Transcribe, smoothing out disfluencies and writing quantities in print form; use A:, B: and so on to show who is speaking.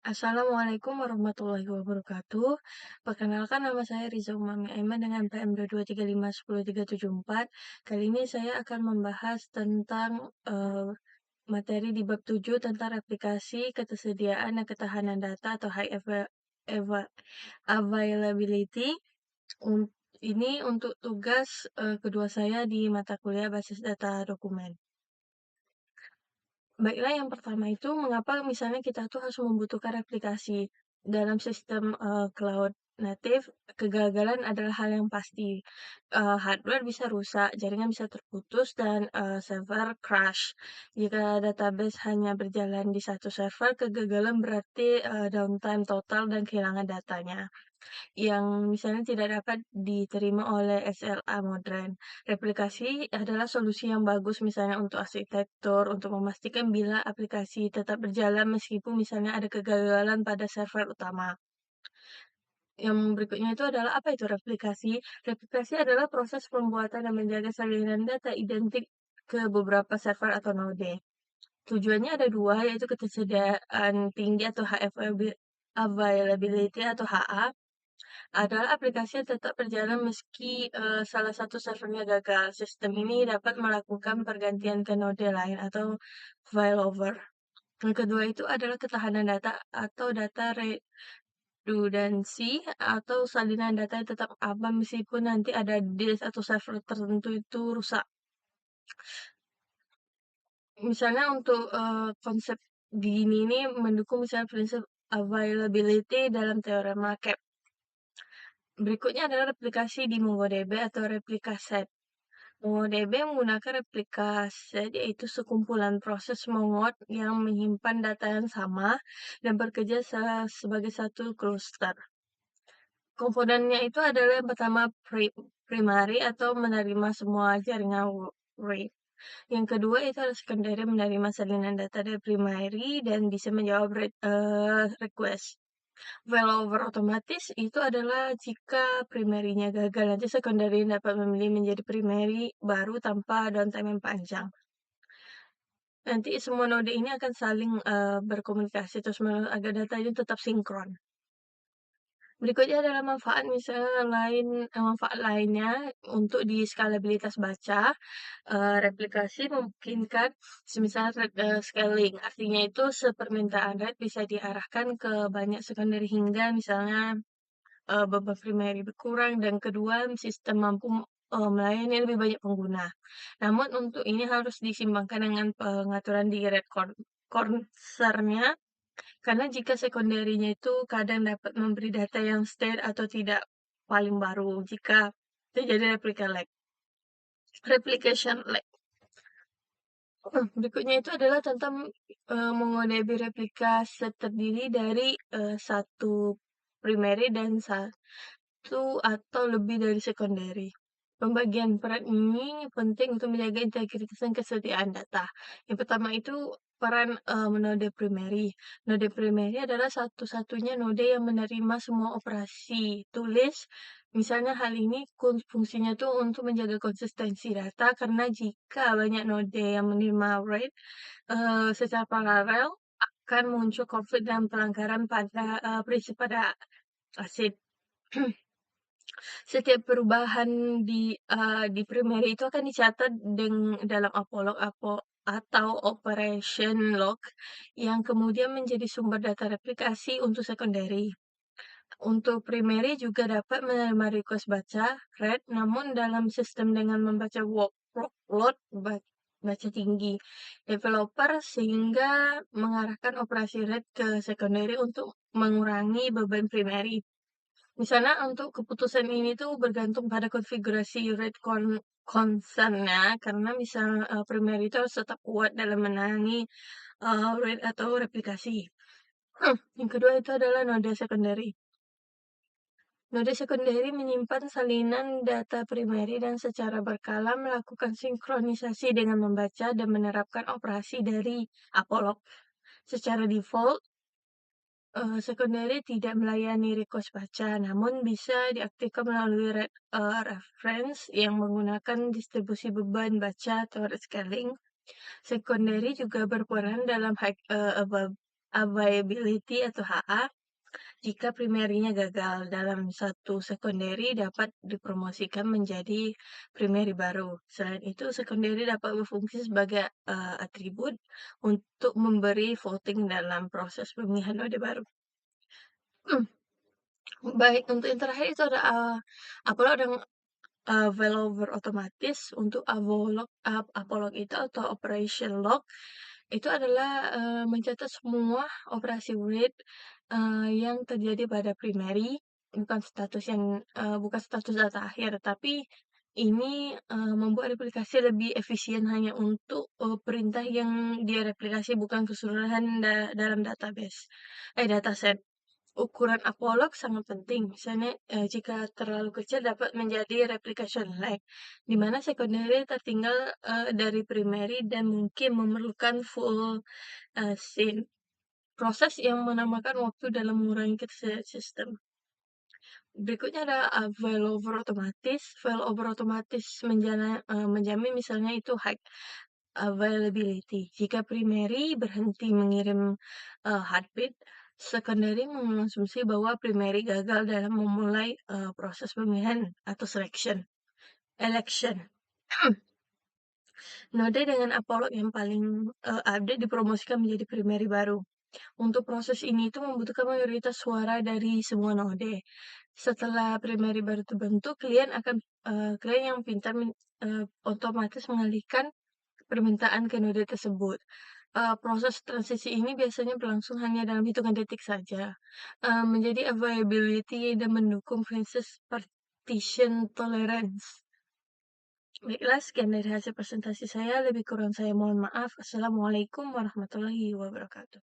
A: Assalamualaikum warahmatullahi wabarakatuh. Perkenalkan nama saya Riza Umami Aiman dengan PM 223510374. Kali ini saya akan membahas tentang materi di bab 7 tentang replikasi, ketersediaan, dan ketahanan data atau availability. Ini untuk tugas kedua saya di mata kuliah basis data dokumen. Baiklah, yang pertama itu mengapa misalnya kita tuh harus membutuhkan replikasi. Dalam sistem cloud native, kegagalan adalah hal yang pasti. Hardware bisa rusak, jaringan bisa terputus, dan server crash. Jika database hanya berjalan di satu server, kegagalan berarti downtime total dan kehilangan datanya yang misalnya tidak dapat diterima oleh SLA modern. Replikasi adalah solusi yang bagus misalnya untuk arsitektur, untuk memastikan bila aplikasi tetap berjalan meskipun misalnya ada kegagalan pada server utama. Yang berikutnya itu adalah apa itu replikasi? Replikasi adalah proses pembuatan dan menjaga salinan data identik ke beberapa server atau node. Tujuannya ada dua, yaitu ketersediaan tinggi atau availability atau HA, adalah aplikasi yang tetap berjalan meski salah satu servernya gagal. Sistem ini dapat melakukan pergantian ke node lain atau failover. Yang kedua itu adalah ketahanan data atau data redundancy atau salinan data yang tetap aman meskipun nanti ada disk atau server tertentu itu rusak. Misalnya untuk konsep gini ini mendukung misalnya prinsip availability dalam teorema CAP. Berikutnya adalah replikasi di MongoDB atau replika set. MongoDB menggunakan replika set, yaitu sekumpulan proses Mongo yang menyimpan data yang sama dan bekerja sebagai satu cluster. Komponennya itu adalah yang pertama primary atau menerima semua jaringan read. Yang kedua itu adalah secondary, menerima salinan data dari primary dan bisa menjawab request. Failover otomatis itu adalah jika primary-nya gagal, nanti secondary dapat memilih menjadi primary baru tanpa downtime yang panjang. Nanti semua node ini akan saling berkomunikasi terus agar data ini tetap sinkron. Berikutnya adalah manfaat lainnya untuk di skalabilitas baca. Replikasi memungkinkan semisal scaling, artinya itu sepermintaan RAID bisa diarahkan ke banyak secondary hingga misalnya beban primary berkurang dan kedua sistem mampu melayani lebih banyak pengguna. Namun untuk ini harus disimbangkan dengan pengaturan di red corner-nya karena jika sekunderinya itu kadang dapat memberi data yang state atau tidak paling baru jika terjadi replication lag. Berikutnya itu adalah tentang MongoDB replika terdiri dari satu primary dan satu atau lebih dari secondary. Pembagian peran ini penting untuk menjaga integritas dan kesetiaan data. Yang pertama itu peran node primary. Node primary adalah satu-satunya node yang menerima semua operasi tulis. Misalnya hal ini fungsinya tuh untuk menjaga konsistensi data karena jika banyak node yang menerima read secara paralel akan muncul konflik dan pelanggaran pada prinsip pada asid. Setiap perubahan di primary itu akan dicatat dalam atau operation log yang kemudian menjadi sumber data replikasi untuk secondary. Untuk primary juga dapat menerima request baca, read, namun dalam sistem dengan membaca workload baca tinggi. Developer sehingga mengarahkan operasi read ke secondary untuk mengurangi beban primary. Misalnya untuk keputusan ini tuh bergantung pada konfigurasi rate concern-nya, karena misal primary itu harus tetap kuat dalam menangani rate atau replikasi. Yang kedua itu adalah node secondary. Node secondary menyimpan salinan data primary dan secara berkala melakukan sinkronisasi dengan membaca dan menerapkan operasi dari Apollo. Secara default, secondary tidak melayani request baca, namun bisa diaktifkan melalui reference yang menggunakan distribusi beban baca atau scaling. Secondary juga berperan dalam availability atau HA jika primerinya gagal dalam satu secondary dapat dipromosikan menjadi primary baru. Selain itu, secondary dapat berfungsi sebagai atribut untuk memberi voting dalam proses pemilihan node baru. Baik, untuk yang terakhir itu ada upload dan failover otomatis. Untuk Apolog itu atau operation log, itu adalah, mencatat semua operasi read, yang terjadi pada primary, bukan status data akhir, tapi ini, membuat aplikasi lebih efisien hanya untuk, perintah yang dia replikasi, bukan keseluruhan dalam dataset. Ukuran Apollo sangat penting, misalnya, jika terlalu kecil dapat menjadi replication lag, di mana secondary tertinggal, dari primary dan mungkin memerlukan full, sync. Proses yang menamakan waktu dalam mengurangi ketersediaan sistem. Berikutnya ada, failover otomatis menjamin misalnya itu high availability. Jika primary berhenti mengirim, heartbeat, secondary mengasumsi bahwa primary gagal dalam memulai, proses pemilihan atau election. Node dengan Apollo yang paling, update dipromosikan menjadi primary baru. Untuk proses ini itu membutuhkan mayoritas suara dari semua node. Setelah primary baru terbentuk, klien yang pintar otomatis mengalihkan permintaan ke node tersebut. Proses transisi ini biasanya berlangsung hanya dalam hitungan detik saja, menjadi availability dan mendukung prinsip partition tolerance. Baiklah, sekian dari hasil presentasi saya. Lebih kurang saya mohon maaf. Assalamualaikum warahmatullahi wabarakatuh.